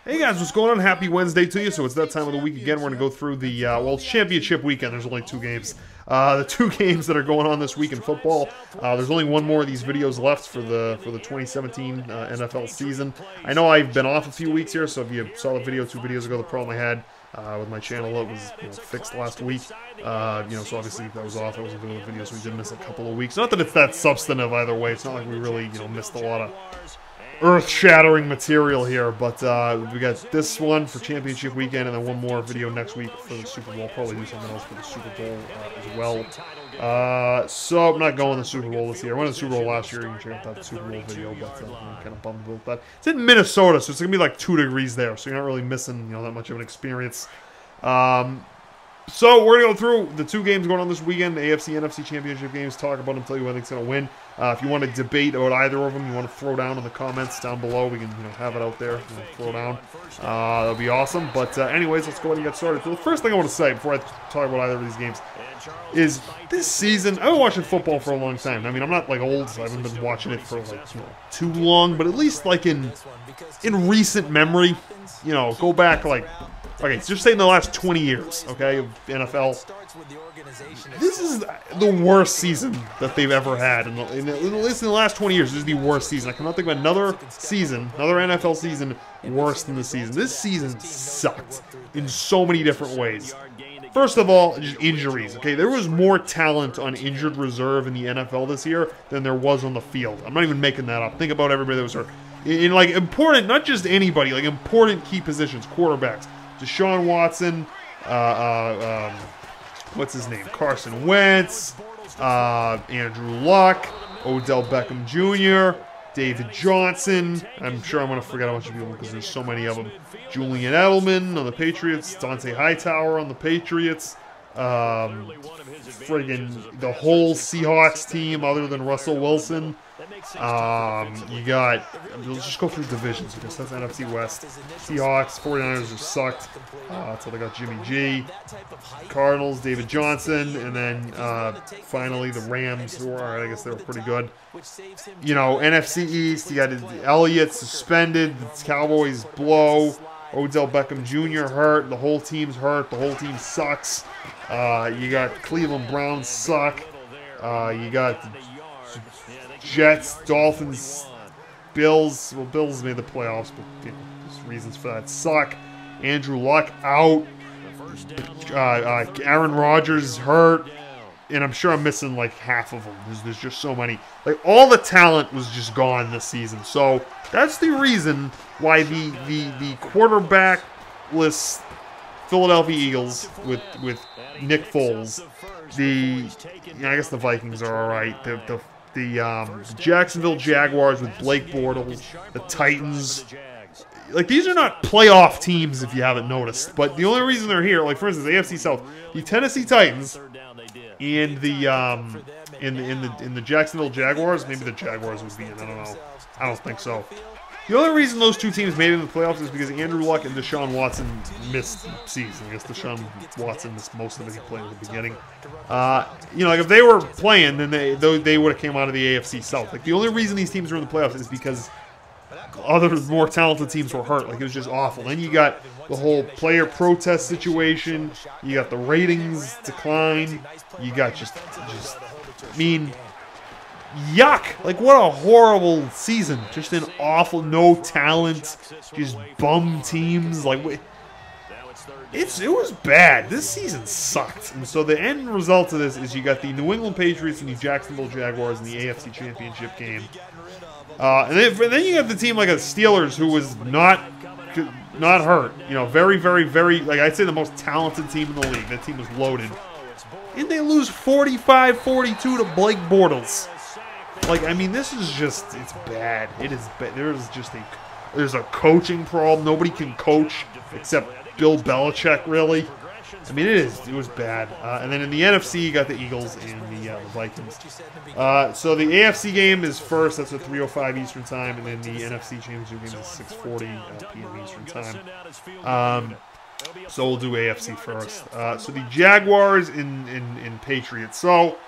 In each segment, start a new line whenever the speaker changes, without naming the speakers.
Hey guys, what's going on? Happy Wednesday to you. So it's that time of the week again. We're going to go through the, well, it's championship weekend. There's only 2 games. The 2 games that are going on this week in football. There's only one more of these videos left for the 2017 NFL season. I know I've been off a few weeks here, so if you saw the video 2 videos ago, the problem I had with my channel, it was fixed last week. So obviously that was off. I wasn't doing the videos, so we did miss a couple of weeks. Not that it's that substantive either way. It's not like we really, missed a lot of earth-shattering material here, but we got this one for championship weekend, and then one more video next week for the Super Bowl. Probably do something else for the Super Bowl as well. So I'm not going to the Super Bowl this year. I went to the Super Bowl last year. You can check out that Super Bowl video, but I'm kind of bummed about that. It's in Minnesota, so it's gonna be like 2 degrees there, so you're not really missing that much of an experience. So we're going to go through the 2 games going on this weekend, the AFC and NFC championship games, talk about them, tell you who I think's going to win. If you want to debate about either of them, you want to throw down in the comments down below, we can have it out there, throw down. That'll be awesome. But anyways, let's go ahead and get started. So the first thing I want to say before I talk about either of these games is this season, I've been watching football for a long time. I mean, I'm not like old, so I haven't been watching it for like too long, but at least like in recent memory, go back like, okay, just say in the last 20 years, okay, of NFL, this is the worst season that they've ever had. At least in the last 20 years, this is the worst season. I cannot think of another season, another NFL season, worse than this season. This season sucked in so many different ways. First of all, just injuries, okay? There was more talent on injured reserve in the NFL this year than there was on the field. I'm not even making that up. Think about everybody that was hurt. In like important, not just anybody, like important key positions, quarterbacks. Deshaun Watson, what's his name? Carson Wentz, Andrew Luck, Odell Beckham Jr., David Johnson. I'm sure I'm going to forget a bunch of people because there's so many of them. Julian Edelman on the Patriots, Dante Hightower on the Patriots, friggin' the whole Seahawks team other than Russell Wilson. You got, let's just go through divisions because that's NFC West. Seahawks, 49ers have sucked until they got Jimmy G. Cardinals, David Johnson, and then finally the Rams, who are, I guess they were pretty good. NFC East, you got Elliott suspended, the Cowboys blow, Odell Beckham Jr. hurt, the whole team's hurt, the whole team sucks. You got Cleveland Browns suck. You got Jets, Dolphins, Bills. Well, Bills made the playoffs, but there's reasons for that. Suck. Andrew Luck out. Aaron Rodgers hurt. And I'm sure I'm missing like half of them. There's just so many. Like all the talent was just gone this season. So that's the reason why the quarterbackless Philadelphia Eagles with Nick Foles, I guess the Vikings are all right. The Jacksonville Jaguars with Blake Bortles, the Titans. Like, these are not playoff teams if you haven't noticed. But the only reason they're here, like for instance, the AFC South, the Tennessee Titans and the in the Jacksonville Jaguars, maybe the Jaguars would be in, I don't know. I don't think so. The only reason those 2 teams made it in the playoffs is because Andrew Luck and Deshaun Watson missed the season. I guess Deshaun Watson missed most of it. He played at the beginning. Like if they were playing, then they would have came out of the AFC South. Like the only reason these teams were in the playoffs is because other more talented teams were hurt. Like it was just awful. Then you got the whole player protest situation. You got the ratings decline. You got just yuck! Like, what a horrible season. Just an awful, no talent, just bum teams. Like, it was bad. This season sucked. And so the end result of this is you got the New England Patriots and the Jacksonville Jaguars in the AFC Championship game. And then you got the team like the Steelers, who was not hurt. Very, very, very, like I'd say the most talented team in the league. That team was loaded. And they lose 45-42 to Blake Bortles. Like, I mean, this is just, it's bad. It is bad. There's a coaching problem. Nobody can coach except Bill Belichick, really. I mean, it was bad. And then in the NFC, you got the Eagles and the Vikings. So the AFC game is first. That's at 3:05 Eastern Time. And then the NFC Championship game is 6:40 p.m. Eastern Time. So we'll do AFC first. So the Jaguars and Patriots. So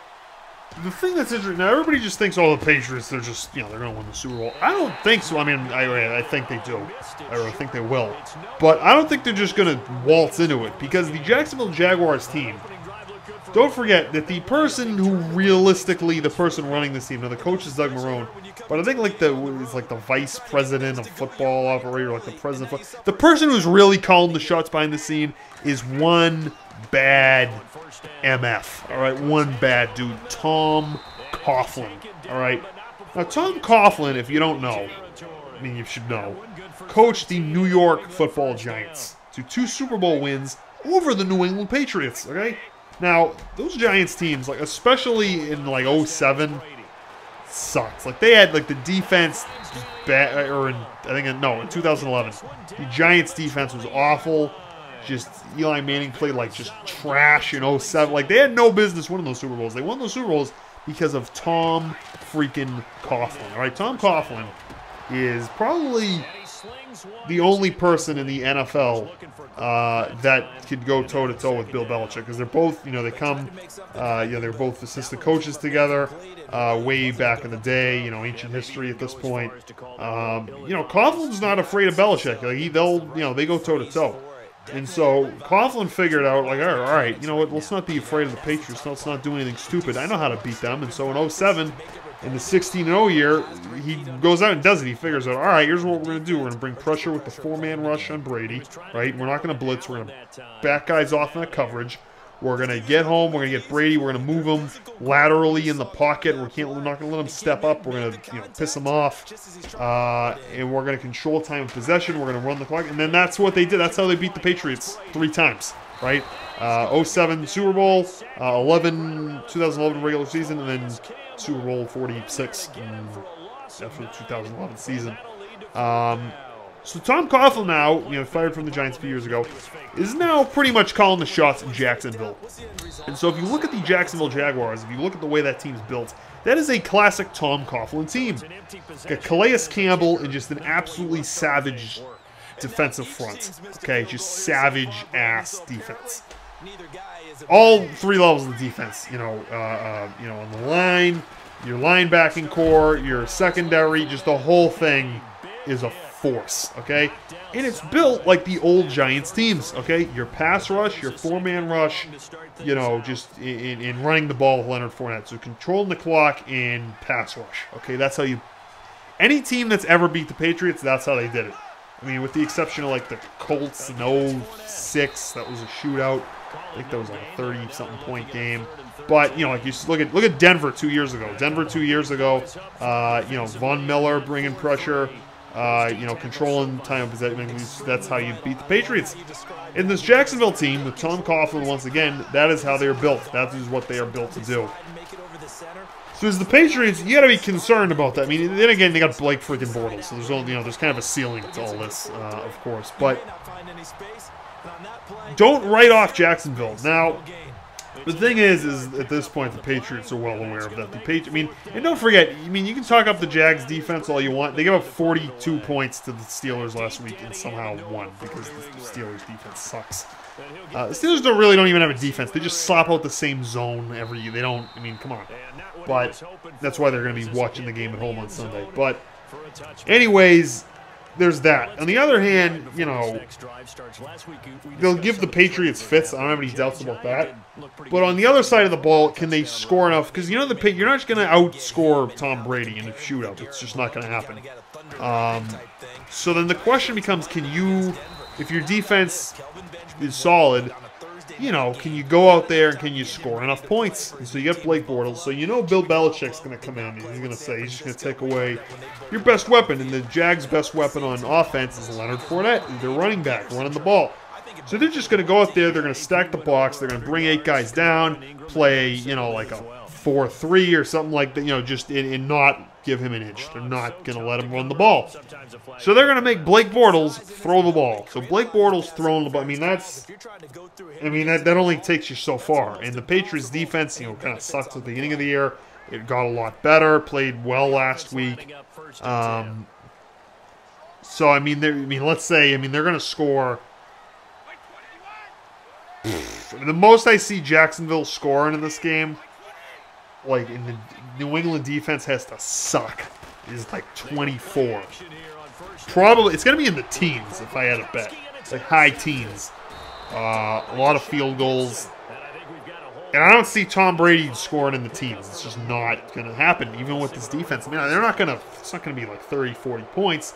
the thing that's interesting, now everybody just thinks, oh, the Patriots, they're just, they're going to win the Super Bowl. I don't think so. I mean, I think they do. I think they will. But I don't think they're just going to waltz into it, because the Jacksonville Jaguars team, don't forget that the person who realistically, the person running this team, now the coach is Doug Marrone, but I think it's like the vice president of football operator, like the president of, the person who's really calling the shots behind the scene is one bad MF, all right, one bad dude, Tom Coughlin, all right. Now, Tom Coughlin, if you don't know, I mean, you should know, coached the New York Football Giants to 2 Super Bowl wins over the New England Patriots, okay? Now, those Giants teams, like, especially in, like, 07, sucks. Like, they had, like, the defense bad, or in 2011, the Giants defense was awful. Just Eli Manning played like just trash in 07. Like, they had no business winning those Super Bowls. They won those Super Bowls because of Tom freaking Coughlin. All right, Tom Coughlin is probably the only person in the NFL that could go toe-to-toe with Bill Belichick, because they're both, they come, they're both assistant coaches together way back in the day, ancient history at this point. Coughlin's not afraid of Belichick. Like, they go toe-to-toe. And so Coughlin figured out, like, all right, you know what, let's not be afraid of the Patriots. Let's not do anything stupid. I know how to beat them. And so in 07, in the 16-0 year, he goes out and does it. He figures out, all right, here's what we're going to do. We're going to bring pressure with the 4-man rush on Brady, right? We're not going to blitz. We're going to back guys off in that coverage. We're going to get home. We're going to get Brady. We're going to move him laterally in the pocket. We're not going to let him step up. We're going to piss him off. And we're going to control time of possession. We're going to run the clock. And then that's what they did. That's how they beat the Patriots 3 times, right? 07 Super Bowl, 2011 regular season, and then Super Bowl 46 after the 2011 season. So Tom Coughlin now, fired from the Giants a few years ago, is now pretty much calling the shots in Jacksonville. And so if you look at the Jacksonville Jaguars, if you look at the way that team's built, that is a classic Tom Coughlin team. Got Calais Campbell and just an absolutely savage defensive front. Okay, just savage-ass defense. All 3 levels of the defense, on the line, your linebacking core, your secondary, just the whole thing is a force, okay? And it's built like the old Giants teams, okay? Your pass rush, your 4-man rush, just in running the ball with Leonard Fournette. So controlling the clock and pass rush, okay? That's how you... Any team that's ever beat the Patriots, that's how they did it. I mean, with the exception of, like, the Colts in 06, that was a shootout. I think that was like a 30-something point game. But, like, you look at Denver 2 years ago. Von Miller bringing pressure. Controlling time of possession. That's how you beat the Patriots. In this Jacksonville team, with Tom Coughlin, once again, that is how they are built. That is what they are built to do. So as the Patriots, you got to be concerned about that. I mean, then again, they got Blake freaking Bortles, so there's only, there's kind of a ceiling to all this, of course. But don't write off Jacksonville. Now, the thing is at this point, the Patriots are well aware of that. And don't forget, you can talk up the Jags defense all you want. They gave up 42 points to the Steelers last week and somehow won because the Steelers defense sucks. The Steelers don't even have a defense. They just slap out the same zone every year. They don't, come on. But that's why they're going to be watching the game at home on Sunday. But anyways, there's that. On the other hand, they'll give the Patriots fits. I don't have any doubts about that. But on the other side of the ball, can they score enough? Because you're not going to outscore Tom Brady in a shootout. It's just not going to happen. So then the question becomes, if your defense is solid, can you go out there and can you score enough points? And so you get Blake Bortles. So Bill Belichick's going to come in and he's going to say he's just going to take away your best weapon. And the Jags' best weapon on offense is Leonard Fournette, their running back, running the ball. So they're just going to go out there. They're going to stack the box. They're going to bring 8 guys down, play, like a 4-3 or something like that, just and not give him an inch. They're not going to let him run the ball. So they're going to make Blake Bortles throw the ball. So Blake Bortles throwing the ball, that only takes you so far. And the Patriots defense, kind of sucked at the beginning of the year. It got a lot better, played well last week. So, let's say, they're going to score. The most I see Jacksonville scoring in this game, like in the New England defense has to suck is like 24. Probably it's gonna be in the teens if I had to bet, like high teens. A lot of field goals, and I don't see Tom Brady scoring in the teens. It's just not gonna happen, even with this defense. I mean, they're not gonna. It's not gonna be like 30, 40 points,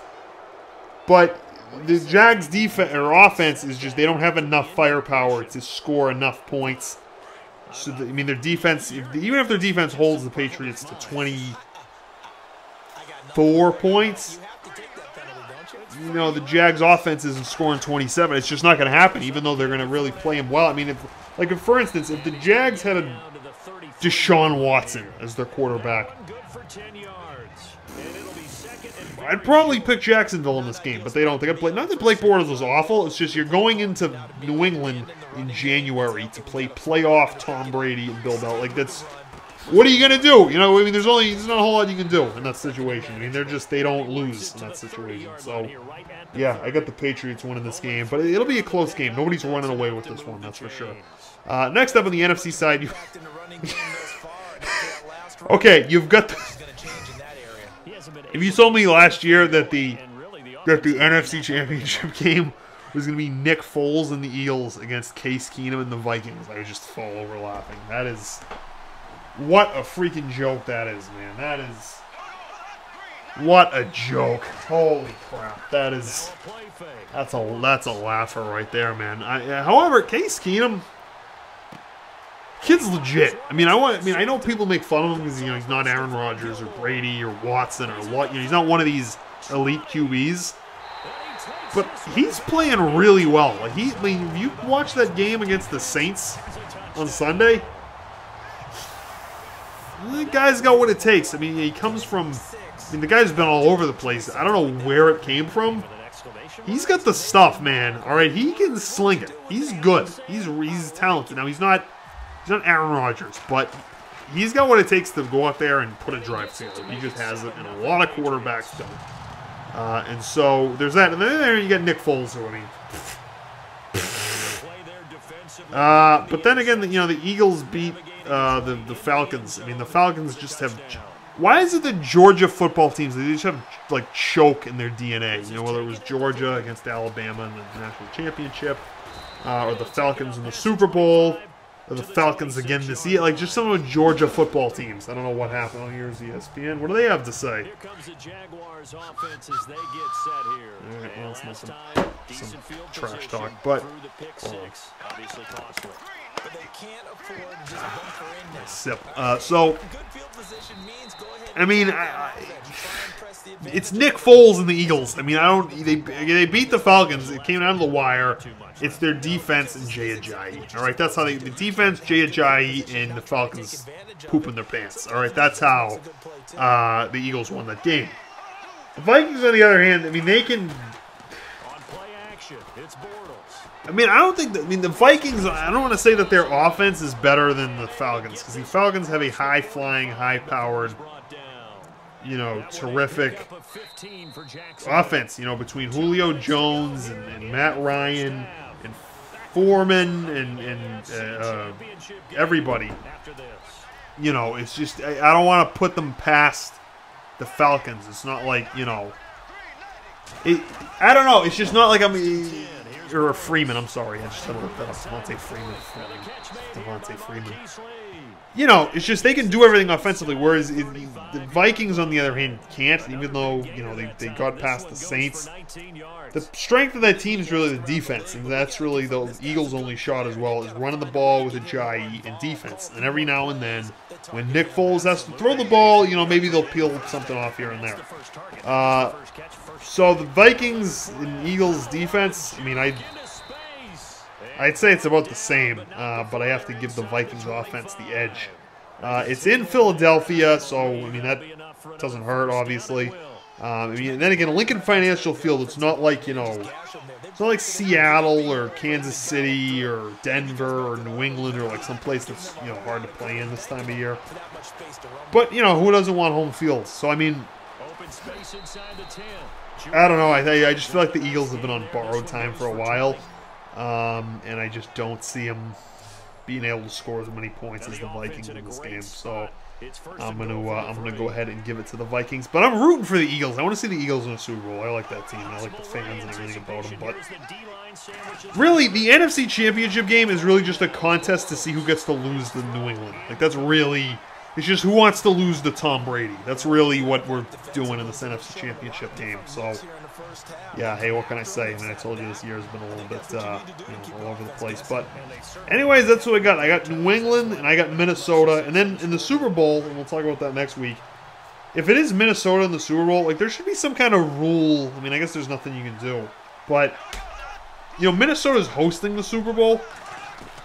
but the Jags' defense or offense is just they don't have enough firepower to score enough points. So I mean, their defense, even if their defense holds the Patriots to 24 points, you know, the Jags' offense isn't scoring 27. It's just not going to happen, even though they're going to really play him well. I mean, if for instance, if the Jags had a Deshaun Watson as their quarterback, I'd probably pick Jacksonville in this game, but they don't. They got Blake. Not that Blake Bortles was awful. It's just you're going into New England in January to play playoff Tom Brady and Bill Belichick. Like that's, what are you gonna do? You know, I mean, there's not a whole lot you can do in that situation. I mean, they don't lose in that situation. So, yeah, I got the Patriots winning this game, but it'll be a close game. Nobody's running away with this one, that's for sure. Next up on the NFC side, okay, you've got the. If you told me last year that the NFC Championship game was going to be Nick Foles and the Eagles against Case Keenum and the Vikings, I would just fall over laughing. That is, what a freaking joke that is, man. That is, what a joke. Holy crap. That's a laugher right there, man. However, Case Keenum, kid's legit. I mean, I know people make fun of him because he's not Aaron Rodgers or Brady or Watson or what. You know, he's not one of these elite QBs, but he's playing really well. Like I mean, if you watch that game against the Saints on Sunday, the guy's got what it takes. I mean, he comes from. I mean, the guy's been all over the place. I don't know where it came from. He's got the stuff, man. All right, he can sling it. He's good. He's talented. Now he's not Aaron Rodgers, but he's got what it takes to go out there and put a drive together. He just has it, and a lot of quarterbacks don't. And so there's that. And then there you got Nick Foles, who I mean. But then again, you know, the Eagles beat the Falcons. I mean, the Falcons just have. Why is it that Georgia football teams, they just have like choke in their DNA? You know, whether it was Georgia against Alabama in the national championship, or the Falcons in the Super Bowl. Or the Falcons again this year. Like, just some of the Georgia football teams. I don't know what happened. Oh, here's ESPN. What do they have to say?
Here comes the Jaguars offense as they get set here.
All right, well, it's not some trash talk, but
Obviously costly.
But they can't afford to just bunker in now.
sip. So, I mean, it's Nick Foles and the Eagles. I mean, they beat the Falcons. It came down to the wire. It's their defense and Jay Ajayi. All right, that's how the defense, Jay Ajayi, and the Falcons pooping their pants. All right, that's how the Eagles won that game. The Vikings, on the other hand, I mean, they can. I mean, I don't think that. I mean, the Vikings. I don't want to say that their offense is better than the Falcons because the Falcons have a high-flying, high-powered, you know, terrific offense. You know, between Julio Jones and Matt Ryan and Foreman and everybody. You know, it's just I don't want to put them past the Falcons. It's not like, you know, I don't know. It's just not like I'm. Or Freeman, I'm sorry. I just had to look that up. Devontae Freeman. You know, it's just they can do everything offensively, whereas the Vikings, on the other hand, can't, even though, you know, they got past the Saints. The strength of that team is really the defense, and that's really the Eagles' only shot as well, is running the ball with Ajayi and defense. And every now and then, when Nick Foles has to throw the ball, you know, maybe they'll peel something off here and there. So the Vikings and Eagles defense, I mean, I'd say it's about the same, but I have to give the Vikings offense the edge. It's in Philadelphia, so I mean that doesn't hurt, obviously. I mean, and then again, Lincoln Financial Field, it's not like, you know, it's not like Seattle or Kansas City or Denver or New England or like some place that's, you know, hard to play in this time of year. But, you know, who doesn't want home field? So I mean, I don't know. I just feel like the Eagles have been on borrowed time for a while, and I just don't see them being able to score as many points as the Vikings in this game. So I'm gonna go ahead and give it to the Vikings. But I'm rooting for the Eagles. I want to see the Eagles in the Super Bowl. I like that team. And I like the fans and everything about them. But really, the NFC Championship game is really just a contest to see who gets to lose to New England. Like, that's really... It's just who wants to lose to Tom Brady. That's really what we're doing in this NFC Championship game. So, yeah, hey, what can I say? I mean, I told you this year has been a little bit, all over the place. But, anyways, that's what I got. I got New England and I got Minnesota. And then in the Super Bowl, and we'll talk about that next week, if it is Minnesota in the Super Bowl, like, there should be some kind of rule. I mean, I guess there's nothing you can do. But, Minnesota's hosting the Super Bowl.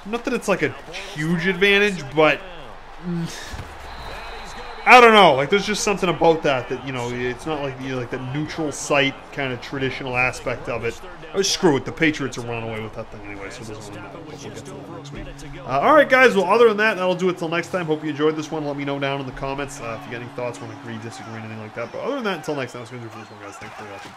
Not that it's, like, a huge advantage, but... I don't know. Like, there's just something about that it's not like like the neutral site kind of traditional aspect of it. Oh, screw it. The Patriots are running away with that thing anyway, so it doesn't really matter. We'll get to that next week. All right, guys. Well, other than that, that'll do it till next time. Hope you enjoyed this one. Let me know down in the comments if you got any thoughts, want to agree, disagree, anything like that. But other than that, until next time, that's going to do for this one, guys. Thanks for watching.